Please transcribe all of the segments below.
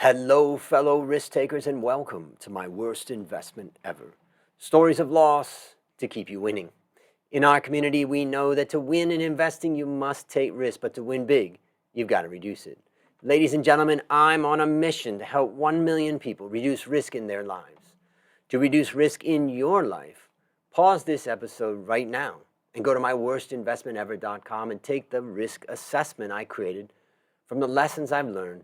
Hello, fellow risk takers, and welcome to my worst investment ever. Stories of loss to keep you winning. In our community, we know that to win in investing, you must take risk, but to win big, you've got to reduce it. Ladies and gentlemen, I'm on a mission to help 1 million people reduce risk in their lives. To reduce risk in your life, pause this episode right now and go to myworstinvestmentever.com and take the risk assessment I created from the lessons I've learned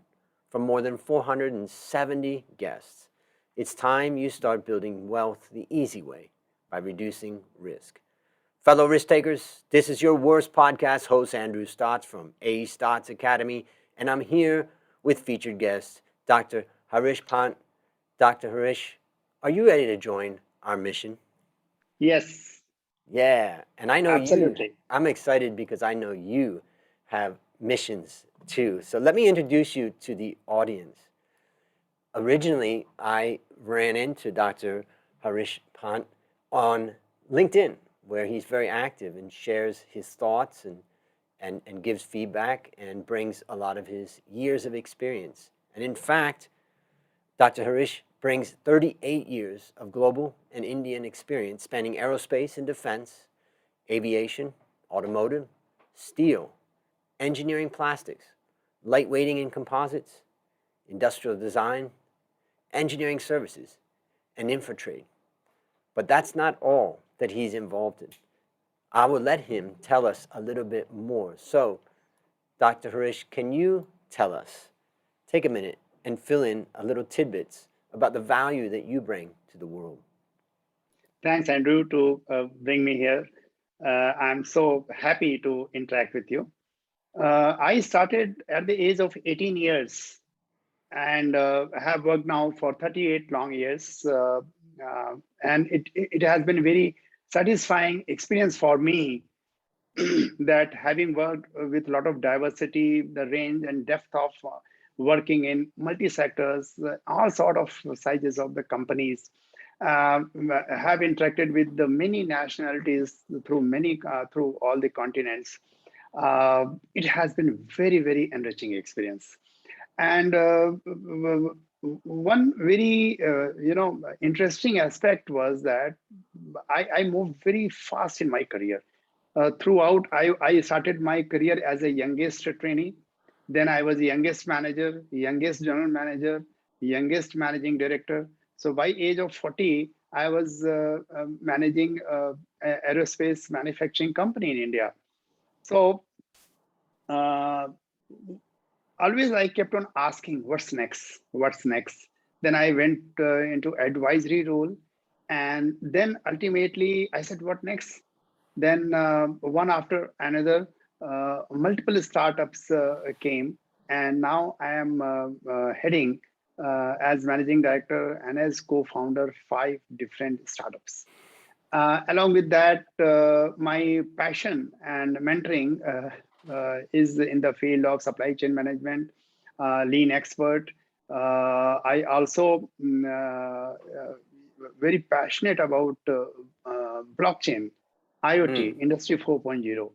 from more than 470 guests. It's time you start building wealth the easy way by reducing risk. Fellow risk takers, this is your worst podcast host, Andrew Stotts from A Stotts Academy, and I'm here with featured guest, Dr. Harish Pant. Dr. Harish, are you ready to join our mission? Yes, Yeah, and I know absolutely. I'm excited because I know you have missions too. So let me introduce you to the audience. Originally, I ran into Dr. Harish Pant on LinkedIn, where he's very active and shares his thoughts and gives feedback and brings a lot of his years of experience. And in fact, Dr. Harish brings 38 years of global and Indian experience spanning aerospace and defense, aviation, automotive, steel, engineering plastics, lightweighting and composites, industrial design, engineering services, and infra-trade. But that's not all that he's involved in. I will let him tell us a little bit more. So, Dr. Harish, can you tell us, take a minute and fill in a little tidbits about the value that you bring to the world? Thanks, Andrew, to bring me here. I'm so happy to interact with you. I started at the age of 18 years and have worked now for 38 long years. And it has been a very satisfying experience for me that having worked with a lot of diversity, the range and depth of working in multi-sectors, all sort of sizes of the companies, have interacted with the many nationalities through all the continents. It has been very enriching experience. And one very interesting aspect was that I moved very fast in my career. Throughout, I started my career as a youngest trainee. Then I was the youngest manager, youngest general manager, youngest managing director. So by age of 40, I was managing aerospace manufacturing company in India. So uh, always I kept on asking, what's next? What's next? Then I went into advisory role, and then ultimately I said, what next? Then one after another, multiple startups came, and now I am heading as managing director and as co-founder 5 different startups. Along with that, my passion and mentoring is in the field of supply chain management, lean expert. I also very passionate about blockchain, Mm. IoT, Industry 4.0.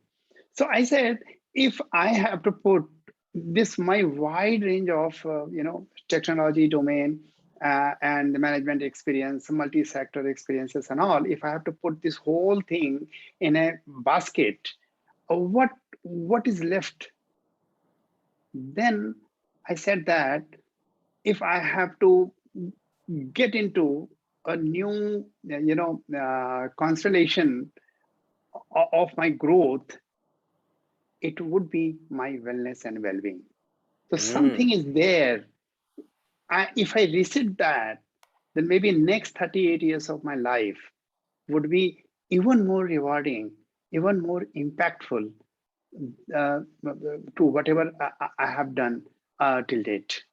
So I said, if I have to put this my wide range of technology domain and the management experience, multi-sector experiences, and all, if I have to put this whole thing in a basket, what is left? Then I said that if I have to get into a new constellation of my growth, it would be my wellness and well-being. So Mm. something is there. If I reset that, then maybe next 38 years of my life would be even more rewarding, even more impactful to whatever I have done till date.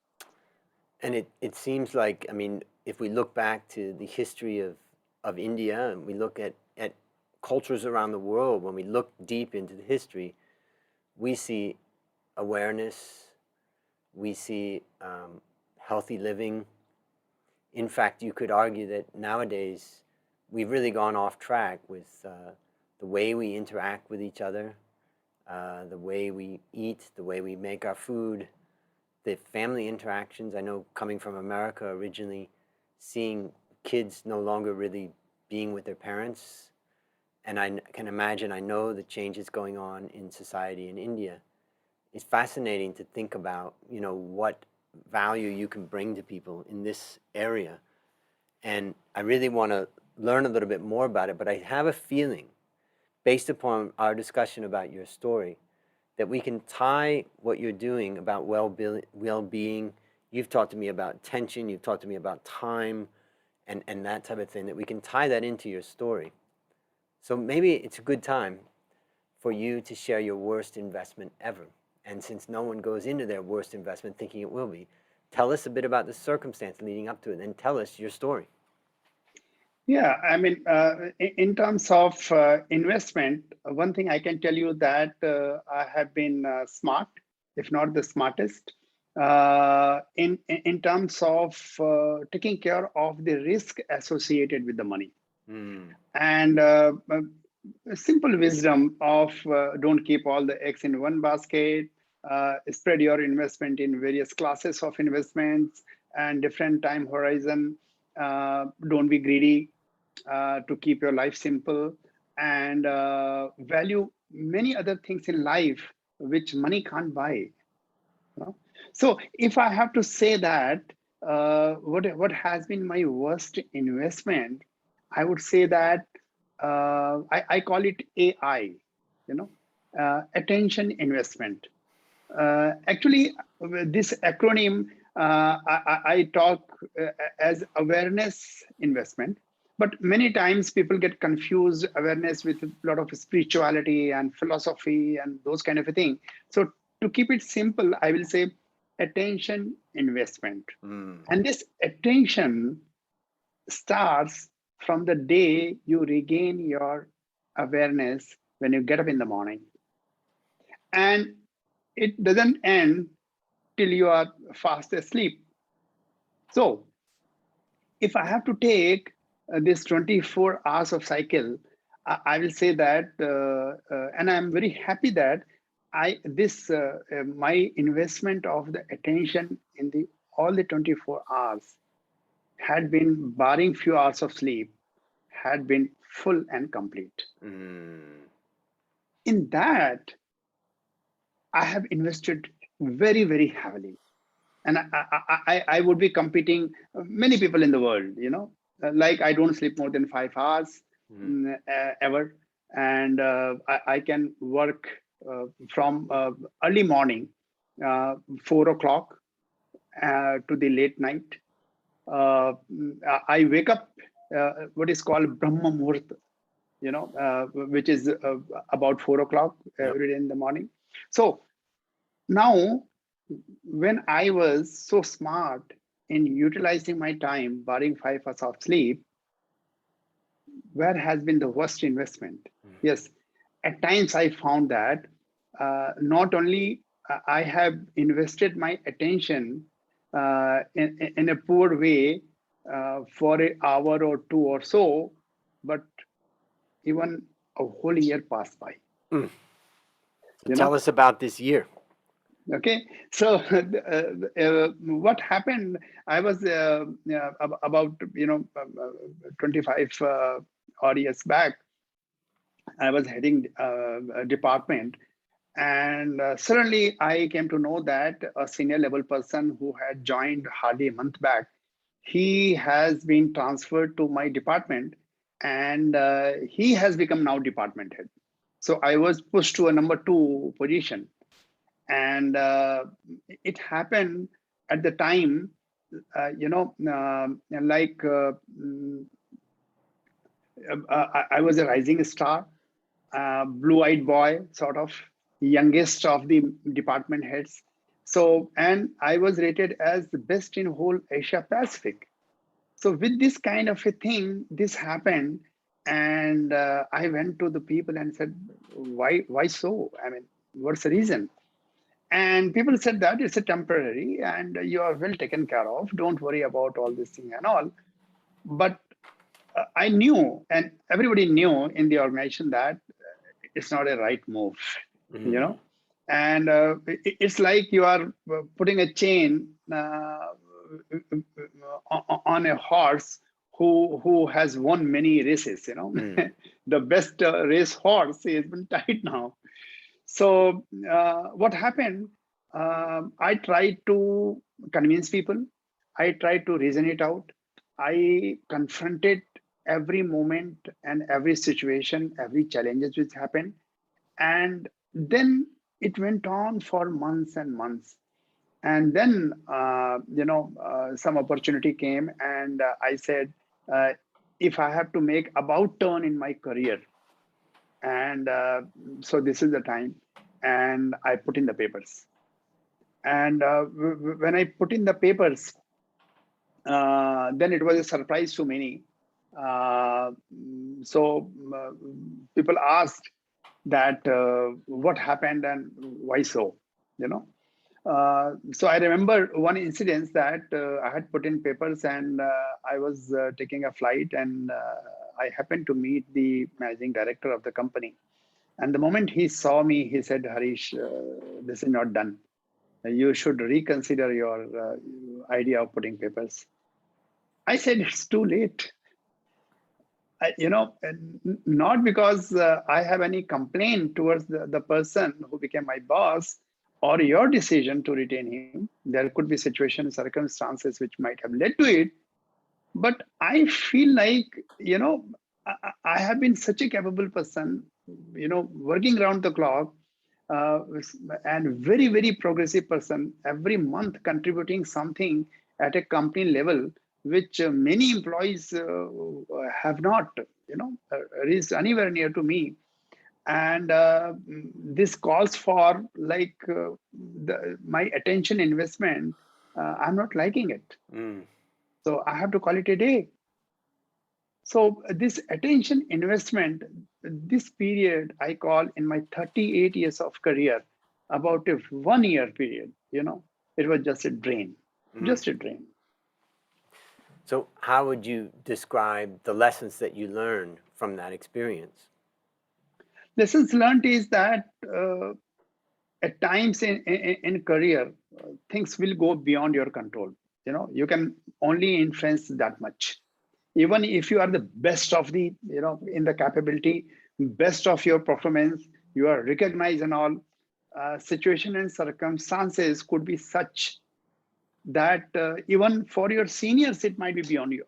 And it seems like, I mean, if we look back to the history of India and we look at cultures around the world, when we look deep into the history, we see awareness, we see healthy living. In fact, you could argue that nowadays we've really gone off track with the way we interact with each other, the way we eat, the way we make our food. the family interactions. I know coming from America originally, seeing kids no longer really being with their parents, and can imagine, I know the changes going on in society in India. It's fascinating to think about, what value you can bring to people in this area. And I really want to learn a little bit more about it, but I have a feeling, based upon our discussion about your story, that we can tie what you're doing about well-being. You've talked to me about attention, you've talked to me about time, and that type of thing, that we can tie that into your story. So maybe it's a good time for you to share your worst investment ever. And since no one goes into their worst investment thinking it will be, tell us a bit about the circumstance leading up to it, and tell us your story. Yeah, I mean, in terms of investment, one thing I can tell you that I have been smart, if not the smartest, in terms of taking care of the risk associated with the money. Mm. And a simple wisdom of don't keep all the eggs in one basket, spread your investment in various classes of investments and different time horizon. Don't be greedy, to keep your life simple, and value many other things in life which money can't buy. So if I have to say that, what has been my worst investment, I would say that I call it AI, attention investment. Actually, this acronym I talk as awareness investment, but many times people get confused awareness with a lot of spirituality and philosophy and those kind of a thing. So to keep it simple, I will say attention investment. Mm. And this attention starts from the day you regain your awareness when you get up in the morning. And it doesn't end till you are fast asleep. So if I have to take this 24 hours of cycle, I will say that, and I'm very happy that my investment of the attention in the all the 24 hours had been, barring few hours of sleep, had been full and complete. Mm. In that, I have invested very, very heavily. And I would be competing many people in the world, like I don't sleep more than 5 hours Mm. ever. And I can work from early morning, 4 o'clock to the late night. I wake up what is called Brahma Muhurta, which is about 4 o'clock Yep. every day in the morning. So now, when I was so smart in utilizing my time, barring 5 hours of sleep, where has been the worst investment? Mm. Yes, at times I found that not only I have invested my attention in a poor way for an hour or two or so, but even a whole year passed by. Mm. So You tell know, us about this year. Okay, so what happened? I was about 25 odd years back. I was heading a department, and suddenly I came to know that a senior level person who had joined hardly a month back, he has been transferred to my department, and he has become now department head. So I was pushed to a number two position, and it happened at the time, like I was a rising star, blue-eyed boy, sort of youngest of the department heads. So, and I was rated as the best in whole Asia Pacific. So with this kind of a thing, this happened, and I went to the people and said, why so? I mean, what's the reason? And people said that it's a temporary and you are well taken care of. Don't worry about all this thing and all. But I knew, and everybody knew in the organization, that it's not a right move, you Mm. know. And it's like you are putting a chain on a horse who has won many races. Mm. The best race horse has been tied now. So what happened? I tried to convince people. I tried to reason it out. I confronted every moment and every situation, every challenges which happened, and then it went on for months and months. And then some opportunity came, and I said, uh, if I have to make about turn in my career, and so this is the time, and I put in the papers. And when I put in the papers, then it was a surprise to many. uh, so people asked that what happened and why so, you know so I remember one incident that I had put in papers, and I was taking a flight, and I happened to meet the managing director of the company. And the moment he saw me, he said, Harish, this is not done. You should reconsider your idea of putting papers. I said, it's too late. Not because I have any complaint towards the person who became my boss or your decision to retain him. There could be situations, circumstances which might have led to it. But I feel like, I have been such a capable person, working around the clock, uh, and very, very progressive person, every month contributing something at a company level, which many employees have not, reached anywhere near to me. And this calls for like my attention investment. I'm not liking it. Mm. So I have to call it a day. So this attention investment, this period I call in my 38 years of career, about a 1 year period, it was just a drain, Mm. just a drain. So, how would you describe the lessons that you learned from that experience? Lessons learned is that at times in career, things will go beyond your control. You can only influence that much. Even if you are the best of the, in the capability, best of your performance, you are recognized and all, situation and circumstances could be such that even for your seniors it might be beyond your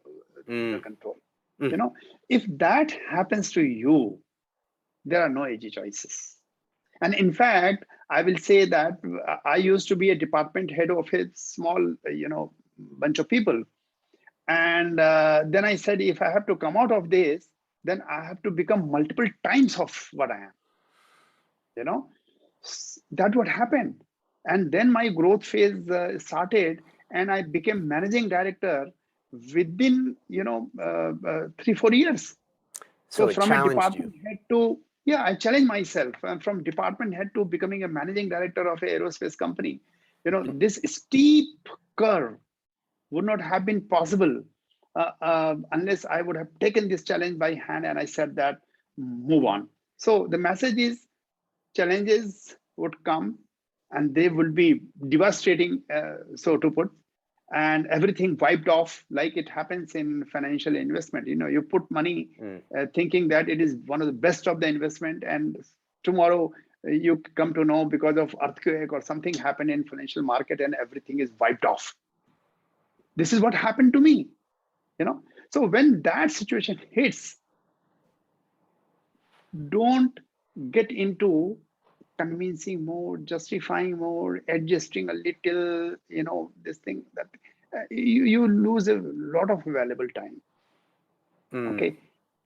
Mm. control. Mm. If that happens to you, there are no easy choices. And in fact, I will say that I used to be a department head of a small, bunch of people. And then I said, if I have to come out of this, then I have to become multiple times of what I am. You know, That what happened. And then my growth phase started, and I became managing director within 3-4 years. So So it from a challenged you. department head to, yeah, I challenged myself. And from department head to becoming a managing director of an aerospace company. This steep curve would not have been possible unless I would have taken this challenge by hand and I said that move on. So the message is challenges would come and they will be devastating, so to put, and everything wiped off like it happens in financial investment. You put money Mm. thinking that it is one of the best of the investment, and tomorrow you come to know because of earthquake or something happened in financial market and everything is wiped off. This is what happened to me. you know so when that situation hits, don't get into convincing more, justifying more, adjusting a little, this thing that you lose a lot of valuable time. Mm. Okay,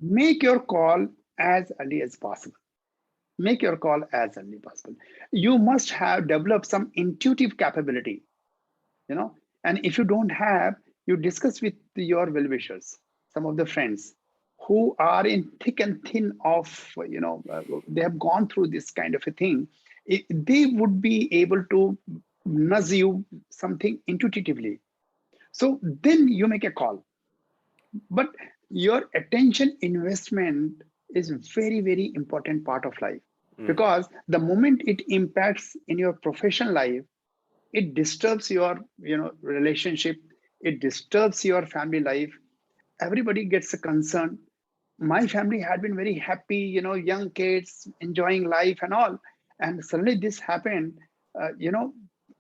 make your call as early as possible. Make your call as early as possible. You must have developed some intuitive capability, you know and if you don't have, you discuss with your well-wishers, some of the friends who are in thick and thin of, they have gone through this kind of a thing. They would be able to nudge you something intuitively, so then you make a call. But your attention investment is very, very important part of life. because the moment it impacts in your professional life, it disturbs your relationship, it disturbs your family life. Everybody gets a concern. My family had been very happy, young kids enjoying life and all, and suddenly this happened.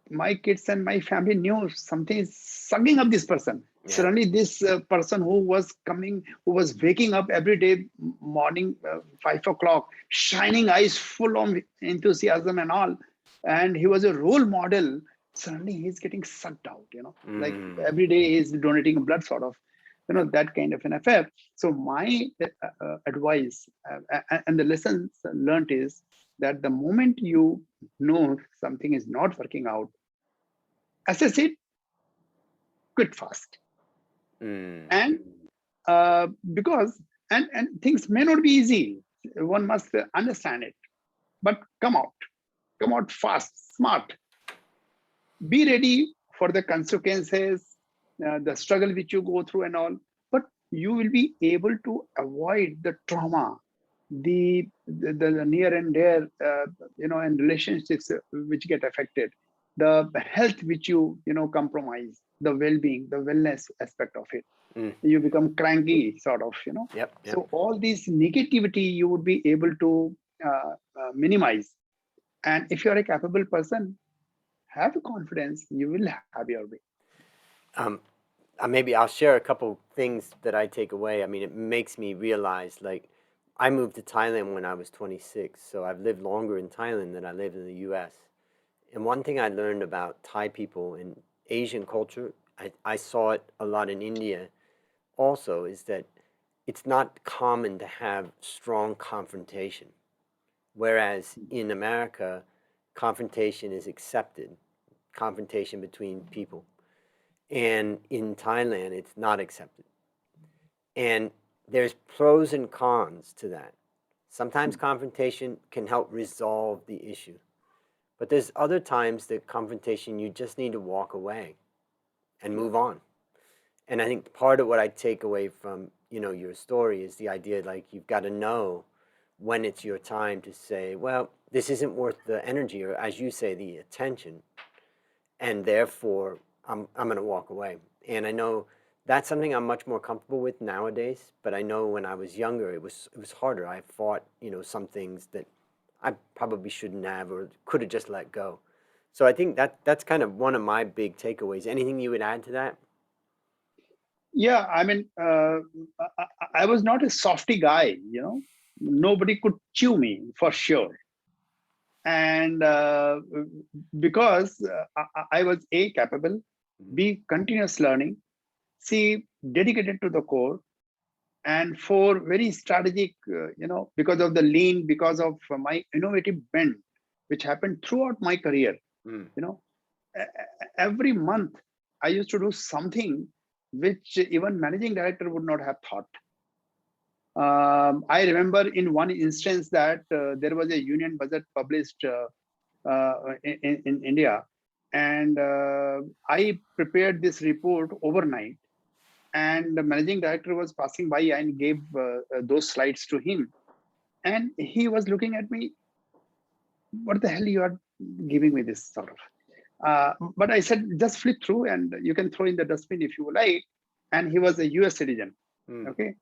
My kids and my family knew something is sucking up this person. Yeah. Suddenly this person who was coming, who was waking up every day morning, 5 o'clock, shining eyes, full of enthusiasm and all, and he was a role model. Suddenly he's getting sucked out, like Mm. every day he's donating blood, sort of, Yep. that kind of an affair. So my advice and the lessons learned is that the moment you know something is not working out, assess it, quit fast. Mm. And because and things may not be easy, one must understand it, but come out fast, smart, be ready for the consequences, the struggle which you go through and all, but you will be able to avoid the trauma, the near and dear, and relationships which get affected, the health which compromise, the well-being, the wellness aspect of it. Mm. You become cranky, sort of, Yep. Yep. So all this negativity you would be able to minimize. And if you're a capable person, have confidence, you will have your way. Um, Maybe I'll share a couple things that I take away. I mean, it makes me realize, like, I moved to Thailand when I was 26, so I've lived longer in Thailand than I lived in the U.S. And one thing I learned about Thai people and Asian culture, I saw it a lot in India also, is that it's not common to have strong confrontation. Whereas in America, confrontation is accepted, confrontation between people. And in Thailand, it's not accepted. And there's pros and cons to that. Sometimes confrontation can help resolve the issue, but there's other times that confrontation you just need to walk away and move on. And I think part of what I take away from your story is the idea, like, you've got to know when it's your time to say, well, this isn't worth the energy, or as you say, the attention, and therefore I'm going to walk away. And I know that's something I'm much more comfortable with nowadays. But I know when I was younger, it was harder. I fought some things that I probably shouldn't have or could have just let go. So I think that's kind of one of my big takeaways. Anything you would add to that? Yeah, I mean, I was not a softy guy, Nobody could chew me for sure. And because I was A, capable, Mhm. B, continuous learning, C, dedicated to the core, and four, very strategic, because of the lean, because of my innovative bent, which happened throughout my career. Mm. You know, every month I used to do something which even managing director would not have thought. I remember in one instance that there was a union budget published in India, and I prepared this report overnight. And the managing director was passing by and gave those slides to him, and he was looking at me. What the hell you are giving me this sort of? But I said, just flip through, and you can throw in the dustbin if you like. And he was a U.S. citizen. Mm. Okay,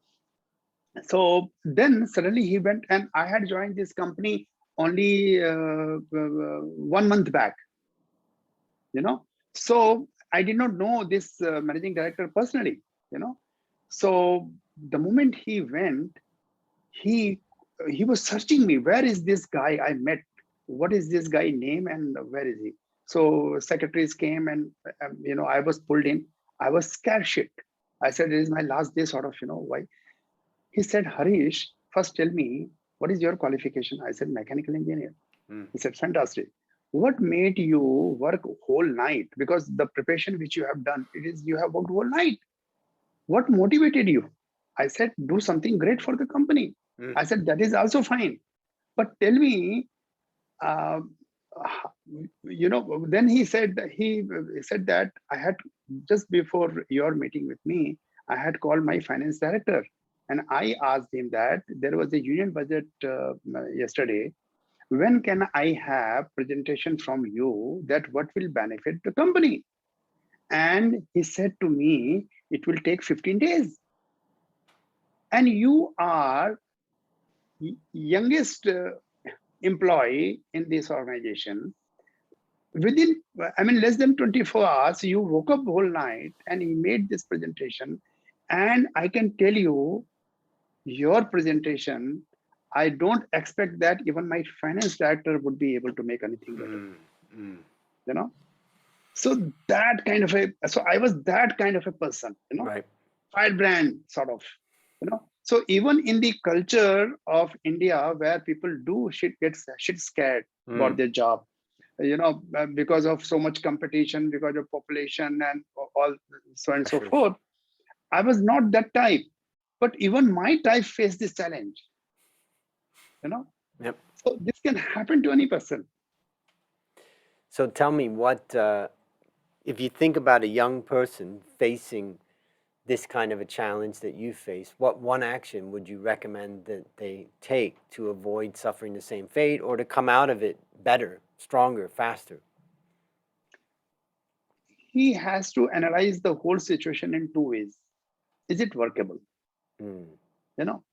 so then suddenly he went, and I had joined this company only 1 month back, so I did not know this managing director personally, you know so the moment he went, he he was searching me, where is this guy I met, what is this guy name, and where is he? So secretaries came, and I was pulled in. I was scared shit. I said, it is my last day, sort of, why? He said, Harish, first tell me, what is your qualification? I said, mechanical engineer. Mm. He said, fantastic. What made you work whole night? Because the preparation which you have done, it is you have worked whole night. What motivated you? I said, do something great for the company. Mm. I said, that is also fine. But tell me, uh, then he said that I had, just before your meeting with me, I had called my finance director, and I asked him that there was a union budget yesterday, when can I have presentation from you that what will benefit the company? And he said to me, it will take 15 days. And you are youngest employee in this organization. Within, I mean, less than 24 hours, you woke up whole night and he made this presentation. And I can tell you, your presentation, I don't expect that even my finance director would be able to make anything better. You know, so that kind of a, so I was that kind of a person, Right. firebrand sort of, So even in the culture of India, where people do get shit scared about their job, because of so much competition, because of population and all so on and so Pressures. forth. I was not that type, but even my type faced this challenge, you know. Yep. So this can happen to any person. So tell me what, if you think about a young person facing this kind of a challenge that you face, what one action would you recommend that they take to avoid suffering the same fate or to come out of it better, stronger, faster? He has to analyze the whole situation in two ways. Is it workable? You know,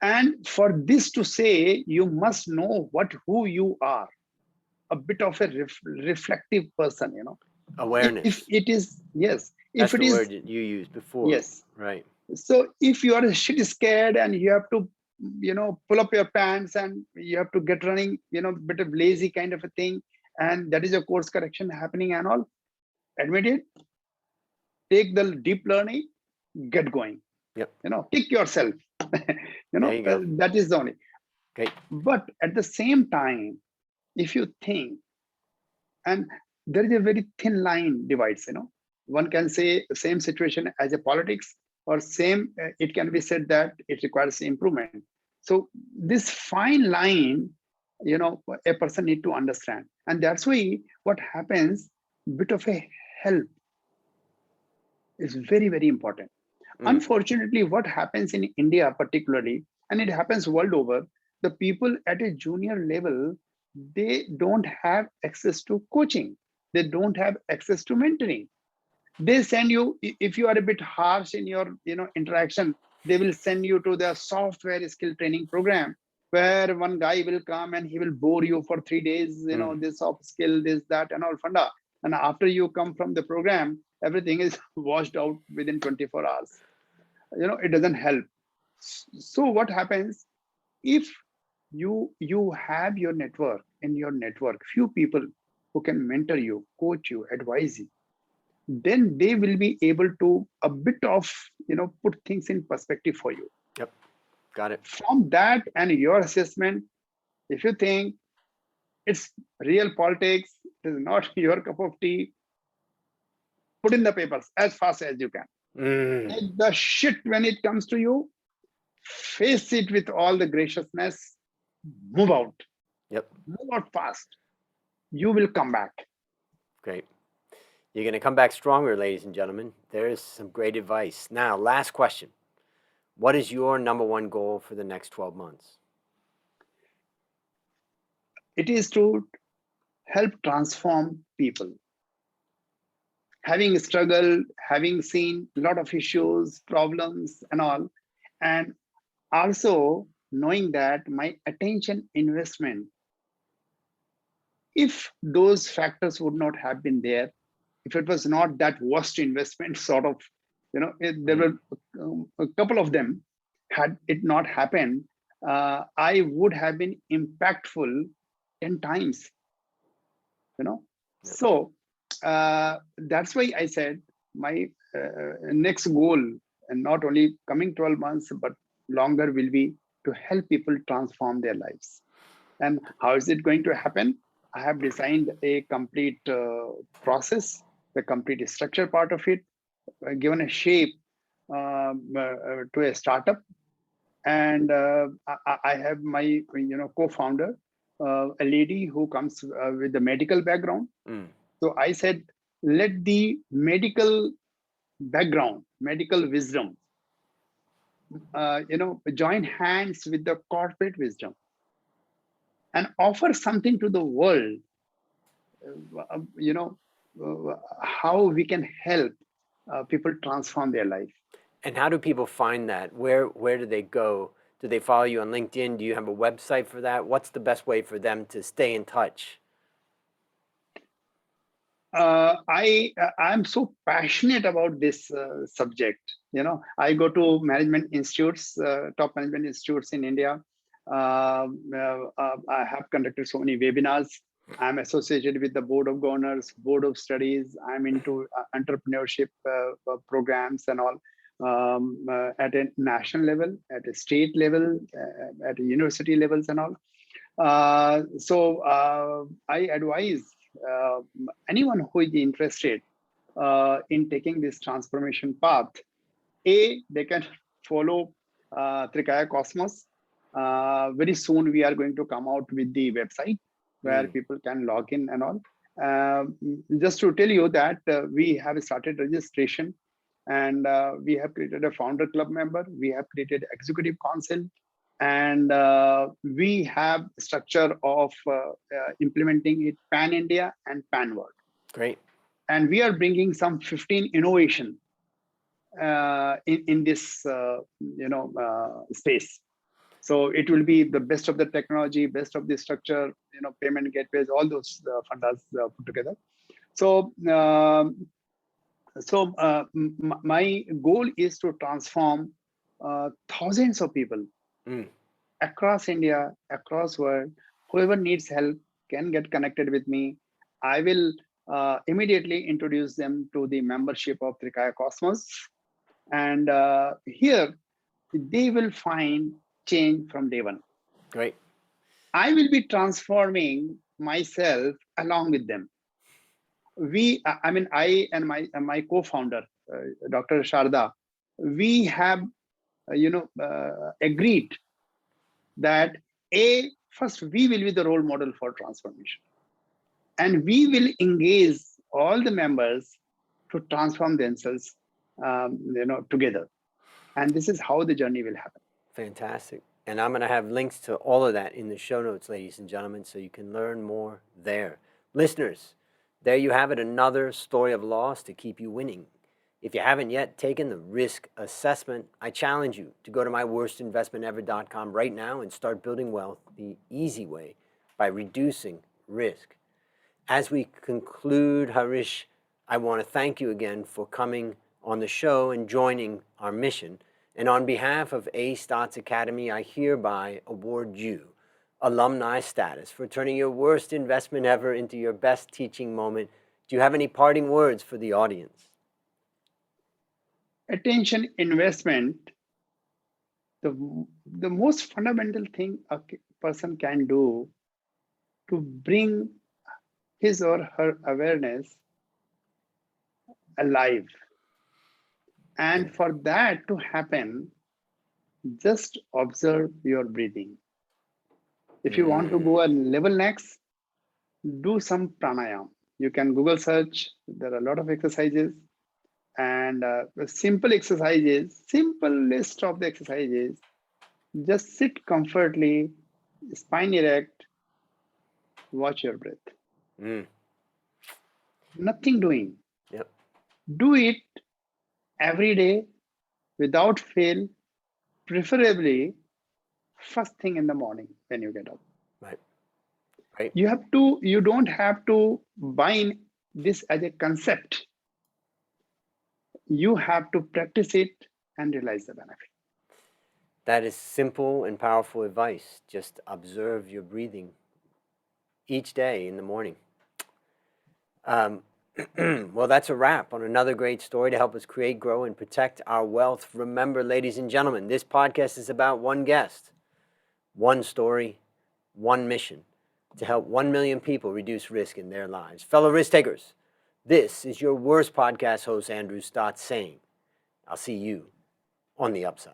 and for this to say, you must know who you are. A bit of a reflective person, If Awareness. it is, yes, That's if it the is, word that you used before. yes. Right. So if you are shit scared and you have to, pull up your pants and you have to get running, bit of lazy kind of a thing, and that is a course correction happening and all, admit it, take the deep learning, get going, Yep. kick yourself, There you go. that is the only. Okay. But at the same time, if you think, and there is a very thin line divides, one can say same situation as a politics, or same, it can be said that it requires improvement. So this fine line, a person need to understand, and that's why what happens, bit of a help is very, very important. Unfortunately, what happens in India particularly, and it happens world over, the people at a junior level, they don't have access to coaching. They don't have access to mentoring. They send you, if you are a bit harsh in your interaction, they will send you to the software skill training program, where one guy will come and he will bore you for 3 days, this soft skill, this, that, and all funda. And after you come from the program, everything is washed out within 24 hours. It doesn't help. So what happens, if you have your network, in your network few people who can mentor you, coach you, advise you, then they will be able to a bit of put things in perspective for you. Yep. Got it. From that and your assessment, if you think it's real politics, it is not your cup of tea, put in the papers as fast as you can. Take the shit when it comes to you, face it with all the graciousness, move out. Yep. Move out fast. You will come back. Great. You're going to come back stronger, ladies and gentlemen. There is some great advice. Now, last question. What is your number one goal for the next 12 months? It is to help transform people. Having struggled, having seen a lot of issues, problems, and all, and also knowing that my attention investment, if those factors would not have been there, if it was not that worst investment sort of, there were a couple of them, had it not happened, I would have been impactful 10 times, Yep. So that's why I said my next goal, and not only coming 12 months, but longer, will be to help people transform their lives. And how is it going to happen? I have designed a complete process, the complete structure part of it, given a shape to a startup, and I have my co-founder, a lady who comes with the medical background. So I said, let the medical background, medical wisdom, join hands with the corporate wisdom. and offer something to the world, you know, how we can help people transform their life. And how do people find that? Where do they go? Do they follow you on LinkedIn? Do you have a website for that? What's the best way for them to stay in touch? I'm so passionate about this subject. You know, I go to management institutes, top management institutes in India. I have conducted so many webinars. I'm associated with the board of governors, board of studies. I'm into entrepreneurship programs and all, at a national level, at a state level, at a university levels and all. I advise uh, anyone who is interested in taking this transformation path. They can follow Trikaya Cosmos. Very soon, we are going to come out with the website where Mm, people can log in and all. Just to tell you that we have started registration, and we have created a founder club member. We have created executive council, and we have structure of implementing it pan India and pan world. great. And we are bringing some 15 innovation in this space. So it will be the best of the technology, best of the structure, payment gateways, all those fundas put together. So my goal is to transform thousands of people Mm, across India, across world. Whoever needs help can get connected with me. I will immediately introduce them to the membership of Trikaya Cosmos, and here they will find change from day one. great. I will be transforming myself along with them. I and my co-founder, Dr. Sharda, we have agreed that first we will be the role model for transformation, and we will engage all the members to transform themselves, together. And this is how the journey will happen. Fantastic. And I'm going to have links to all of that in the show notes, ladies and gentlemen, so you can learn more there. Listeners, there you have it, another story of loss to keep you winning. If you haven't yet taken the risk assessment, I challenge you to go to myworstinvestmentever.com right now and start building wealth the easy way by reducing risk. As we conclude, Harish, I want to thank you again for coming on the show and joining our mission. And on behalf of A Stotz Academy, I hereby award you alumni status for turning your worst investment ever into your best teaching moment. Do you have any parting words for the audience? Attention investment, the most fundamental thing a person can do to bring his or her awareness alive. And for that to happen, just observe your breathing. If you want to go a level next, do some pranayam. You can Google search. There are a lot of exercises, and simple exercises, simple list of the exercises. Just sit comfortably, spine erect, watch your breath. Mm. Nothing doing. Yep. Do it every day without fail, preferably first thing in the morning when you get up. Right. Right. You don't have to bind this as a concept. You have to practice it and realize the benefit. That is simple and powerful advice. Just observe your breathing each day in the morning. Well, that's a wrap on another great story to help us create, grow, and protect our wealth. Remember, ladies and gentlemen, this podcast is about one guest, one story, one mission to help 1 million people reduce risk in their lives. Fellow risk takers, this is your worst podcast host, Andrew Stotz, saying, I'll see you on the upside.